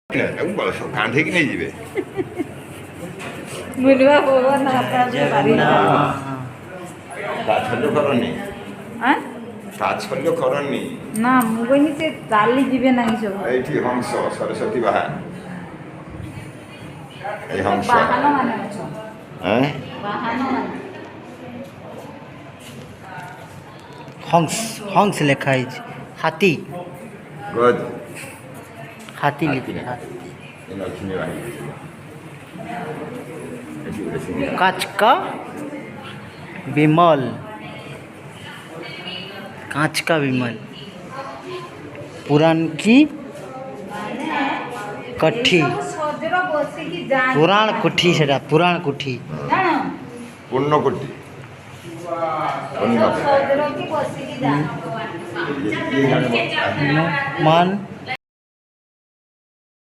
କାନ୍ଧିକି ନେଇଯିବେ। ତାଚ୍ଛଲ୍ୟ କରନି ତାଚ୍ଛଲ୍ୟ କରନି ନା ମୁଁ କହିନି ସେ ଚାଲି ଯିବେ ନାହିଁ ସବୁ ଏଇଠି ହଂସ ସରସ୍ୱତୀ ବାହା এই হংস हंस हंस लेखा है हाथी गज हाथी लिखा लक्ष्मी बाई कांच का विमल कांच का विमल पुराण की कठी पुराण कुठी से पुराण कुठी ପୂର୍ଣ୍ଣକୋଟି मन